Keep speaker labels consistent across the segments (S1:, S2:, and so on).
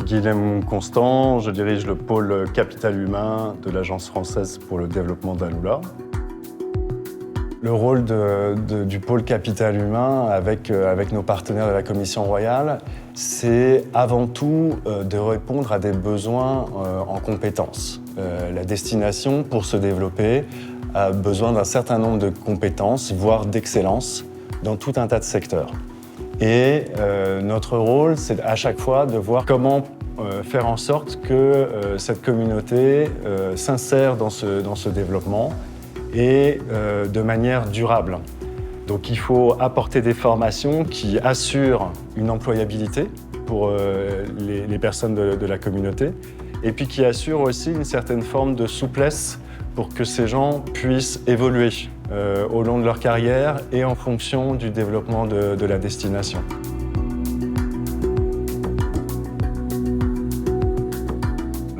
S1: Guilhem Constant, je dirige le pôle capital humain de l'Agence française pour le développement d'Alula. Le rôle du pôle capital humain avec nos partenaires de la Commission royale, c'est avant tout de répondre à des besoins en compétences. La destination, pour se développer, a besoin d'un certain nombre de compétences, voire d'excellence, dans tout un tas de secteurs. Et notre rôle, c'est à chaque fois de voir comment faire en sorte que cette communauté s'insère dans ce développement et de manière durable. Donc il faut apporter des formations qui assurent une employabilité pour les personnes de la communauté et puis qui assurent aussi une certaine forme de souplesse pour que ces gens puissent évoluer au long de leur carrière et en fonction du développement de la destination.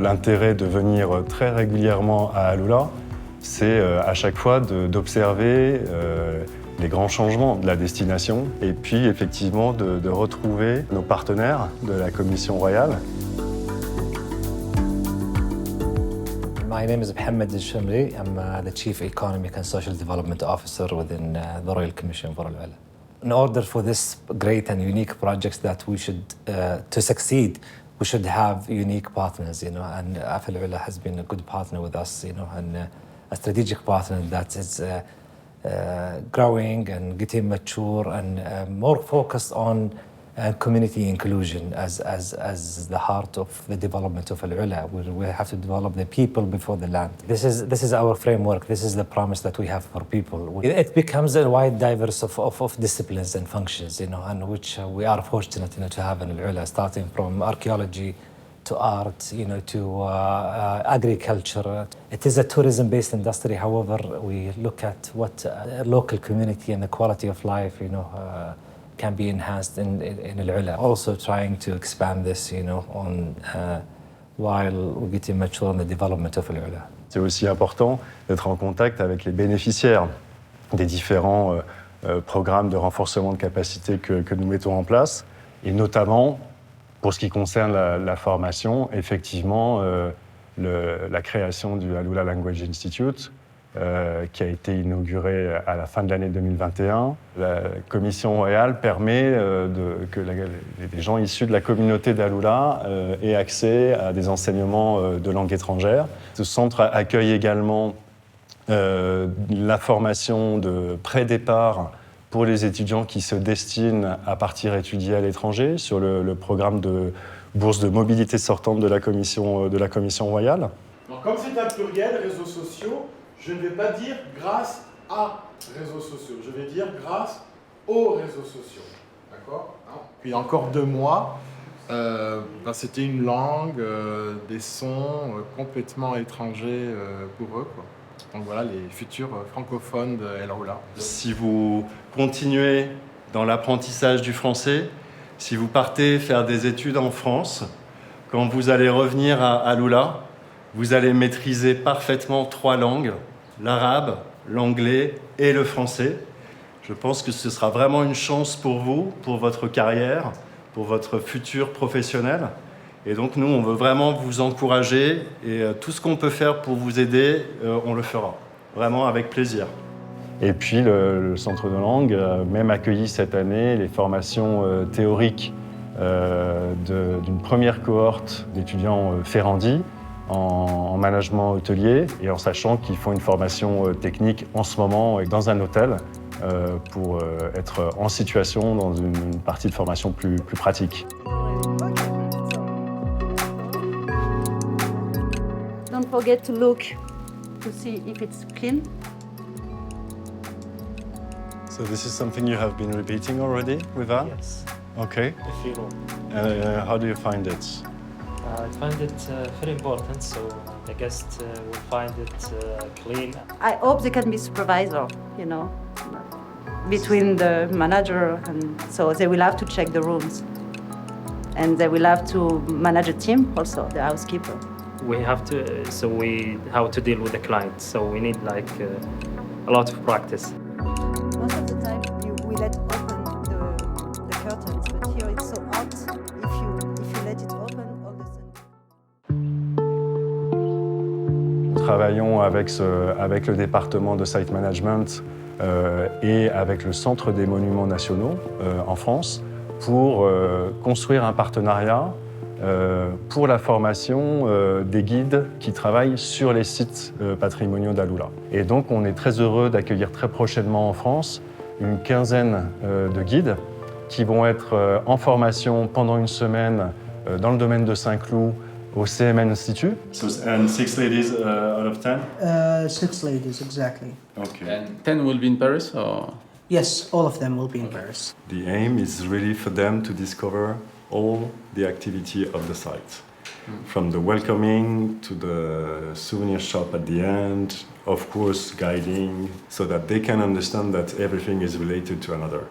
S1: L'intérêt de venir très régulièrement à Alula, c'est à chaque fois d'observer les grands changements de la destination et puis effectivement de retrouver nos partenaires de la Commission royale.
S2: My name is Mohamed Al-Shamri. I'm the Chief Economic and Social Development Officer within the Royal Commission for Al-Ula. In order for this great and unique project that we should, to succeed, we should have unique partners, and Al-Ula has been a good partner with us, and a strategic partner that is growing and getting mature and more focused on community inclusion as the heart of the development of Al-Ula. We have to develop the people before the land. This is our framework. This is the promise that we have for people. It becomes a wide diverse of disciplines and functions, and which we are fortunate to have in Al-Ula, starting from archaeology to art, to agriculture. It is a tourism-based industry. However, we look at what local community and the quality of life, can be enhanced in Al-Ula. Also trying to expand this, while we're getting mature in the development of Al-Ula.
S1: C'est aussi important d'être en contact avec les bénéficiaires des différents programmes de renforcement de capacité que nous mettons en place, et notamment pour ce qui concerne la formation, effectivement, la création du Alula Language Institute, qui a été inauguré à la fin de l'année 2021. La Commission royale permet que les gens issus de la communauté d'Alula aient accès à des enseignements de langue étrangère. Ce centre accueille également la formation de pré-départ pour les étudiants qui se destinent à partir étudier à l'étranger sur le programme de bourse de mobilité sortante de la Commission royale.
S3: Alors, comme c'est un pluriel, réseaux sociaux, je ne vais pas dire grâce à réseaux sociaux, je vais dire grâce aux réseaux sociaux. D'accord ? Puis encore 2 mois, c'était une langue, des sons complètement étrangers pour eux, quoi. Donc voilà, les futurs francophones de Al-Ula.
S1: Si vous continuez dans l'apprentissage du français, si vous partez faire des études en France, quand vous allez revenir à Alula, vous allez maîtriser parfaitement 3 langues, l'arabe, l'anglais et le français. Je pense que ce sera vraiment une chance pour vous, pour votre carrière, pour votre futur professionnel. Et donc nous, on veut vraiment vous encourager et tout ce qu'on peut faire pour vous aider, on le fera. Vraiment avec plaisir. Et puis le Centre de langue a même accueilli cette année les formations théoriques d'une première cohorte d'étudiants ferrandis en management hôtelier et en sachant qu'ils font une formation technique en ce moment dans un hôtel pour être en situation dans une partie de formation plus pratique.
S4: Don't forget to look to see if it's clean.
S1: So this is something you have been repeating already with her?
S5: Yes.
S1: Okay.
S5: If you know.
S1: How do you find it?
S5: I find it very important, so the guest will find it clean.
S4: I hope they can be supervisor, between the manager and so they will have to check the rooms. And they will have to manage a team also, the housekeeper.
S5: We have to, how to deal with the client, so we need a lot of practice.
S4: Most of the time we let open the curtains, but here it's so hot. If you let it open, all the
S1: travaillons avec le département de site management et avec le Centre des monuments nationaux en France pour construire un partenariat pour la formation des guides qui travaillent sur les sites patrimoniaux d'Alula. Et donc on est très heureux d'accueillir très prochainement en France une quinzaine de guides qui vont être en formation pendant une semaine dans le domaine de Saint-Cloud au CMN Institute. And 6 ladies out of 10?
S6: 6 ladies, exactly.
S1: Okay.
S7: And 10 will be in Paris, or?
S6: Yes, all of them will be in Paris.
S1: The aim is really for them to discover all the activity of the site. From the welcoming to the souvenir shop at the end, of course guiding, so that they can understand that everything is related to another.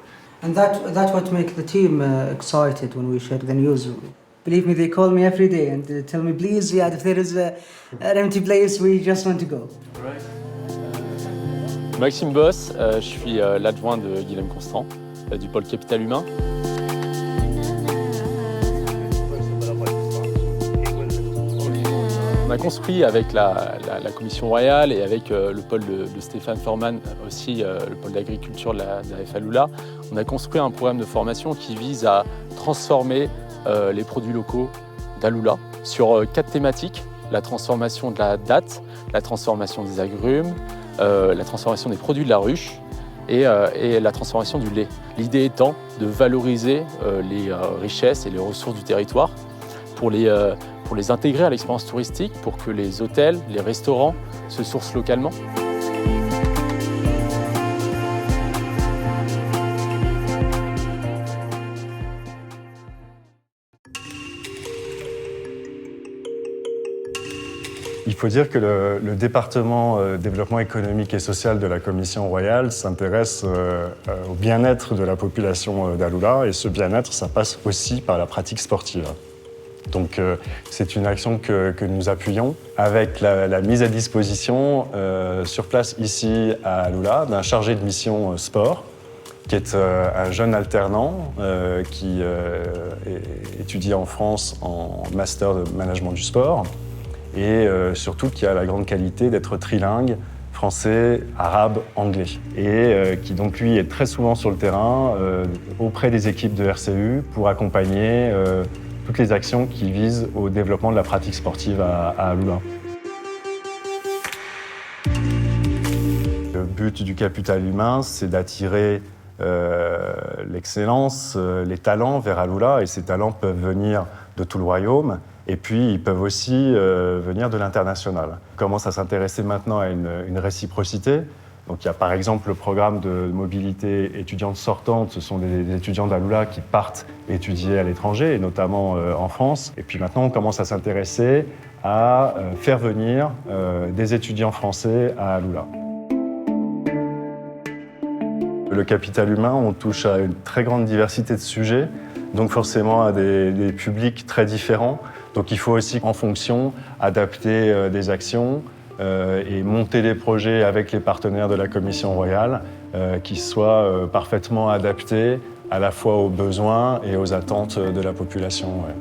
S6: And that's what makes the team excited when we share the news. Believe me, they call me every day and tell me, please, yeah, if there is an empty place, we just want to go.
S8: Maxime Boss, je suis l'adjoint de Guillaume Constant, du pôle Capital Humain. On a construit avec la Commission royale et avec le pôle de Stéphane Forman, aussi le pôle d'agriculture de la FALULA, on a construit un programme de formation qui vise à transformer les produits locaux d'Alula sur 4 thématiques: la transformation de la date, la transformation des agrumes, la transformation des produits de la ruche et la transformation du lait. L'idée étant de valoriser les richesses et les ressources du territoire pour les intégrer à l'expérience touristique, pour que les hôtels, les restaurants se sourcent localement.
S1: Il faut dire que le département développement économique et social de la Commission royale s'intéresse au bien-être de la population d'Alula, et ce bien-être, ça passe aussi par la pratique sportive. Donc c'est une action que nous appuyons avec la mise à disposition sur place ici à Alula d'un chargé de mission sport qui est un jeune alternant qui étudie en France en master de management du sport et surtout qui a la grande qualité d'être trilingue français, arabe, anglais et qui donc lui est très souvent sur le terrain auprès des équipes de RCU pour accompagner toutes les actions qui visent au développement de la pratique sportive à Alula. Le but du capital humain, c'est d'attirer l'excellence, les talents vers Alula, et ces talents peuvent venir de tout le royaume, et puis ils peuvent aussi venir de l'international. On commence à s'intéresser maintenant à une réciprocité. Donc il y a par exemple le programme de mobilité étudiante sortante, ce sont des étudiants d'Alula qui partent étudier à l'étranger, et notamment en France. Et puis maintenant on commence à s'intéresser à faire venir des étudiants français à Alula. Le capital humain, on touche à une très grande diversité de sujets, donc forcément à des publics très différents. Donc il faut aussi en fonction adapter des actions, et monter des projets avec les partenaires de la Commission royale qui soient parfaitement adaptés à la fois aux besoins et aux attentes de la population. Ouais.